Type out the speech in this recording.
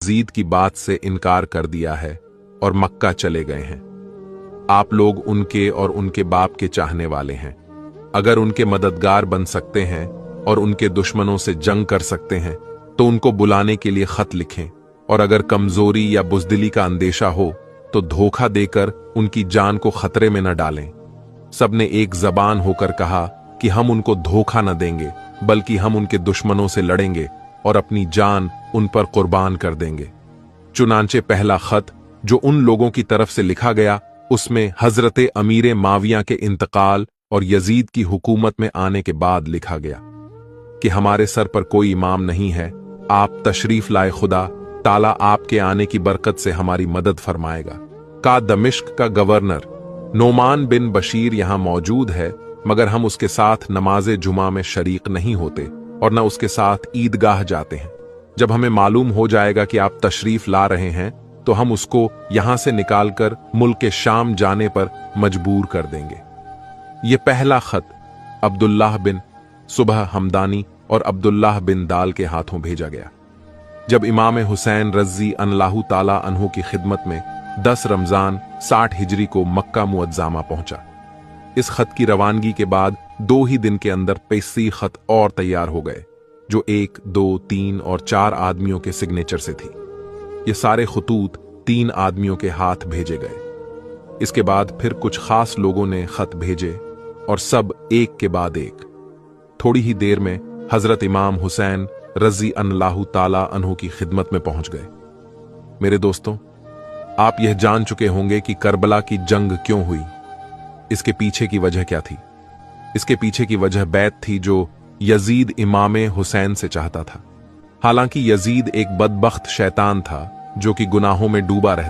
Yazid की बात से इनकार कर दिया है और मक्का चले गए हैं। आप लोग उनके और उनके बाप के चाहने वाले हैं। अगर उनके मददगार बन सकते हैं और उनके दुश्मनों से जंग कर सकते हैं तो उनको बुलाने के लिए खत लिखें, और अगर कमजोरी या बुजदिली का अंदेशा हो तो धोखा देकर उनकी जान को खतरे में न डालें। सबने एक जबान होकर कहा कि हम उनको धोखा न देंगे, बल्कि हम उनके दुश्मनों से लड़ेंगे और अपनी जान उन पर कुर्बान कर देंगे। चुनांचे पहला खत जो उन लोगों की तरफ से लिखा गया, उसमें हजरत अमीर माविया के इंतकाल और यजीद की हुकूमत में आने के बाद लिखा गया कि हमारे सर पर कोई इमाम नहीं है, आप तशरीफ लाए, खुदा ताला आपके आने की बरकत से हमारी मदद फरमाएगा। का दमिश्क का गवर्नर नोमान बिन बशीर यहां मौजूद है, मगर हम उसके साथ नमाज़े जुमा में शरीक नहीं होते और न उसके साथ ईदगाह जाते हैं। जब हमें मालूम हो जाएगा कि आप तशरीफ ला रहे हैं तो हम उसको यहां से निकालकर मुल्क के शाम जाने पर मजबूर कर देंगे। यह पहला खत अब्दुल्लाह बिन सुबह हमदानी और अब्दुल्लाह बिन दाल के हाथों भेजा गया जब इमाम हुसैन रज़ी अल्लाहु ताला अन्हु की खिदमत में 10 रमजान 60 हिजरी को मक्का मुअज्जामा पहुंचा। इस खत की रवानगी के बाद 2 ही दिन के अंदर 35 खत और तैयार हो गए, जो 1, 2, 3 और 4 आदमियों के सिग्नेचर से थी। ये सारे खतूत 3 आदमियों के हाथ भेजे गए। इसके बाद फिर कुछ खास लोगों ने खत भेजे और सब एक के बाद एक। थोड़ी ही देर में हजरत इमाम हुसैन रज़ी अल्लाहु ताला अन्हु की खिदमत में पहुंच गए। मेरे दोस्तों, आप यह जान चुके होंगे कि करबला की जंग क्यों हुई। इसके पीछे की वजह क्या थी? इसके पीछे की वजह बैत थी जो यजीद इमाम हुसैन से चाहता था। हालांकि यजीद एक बदबख्त शैतान था जो कि गुनाहों में डूबा रहता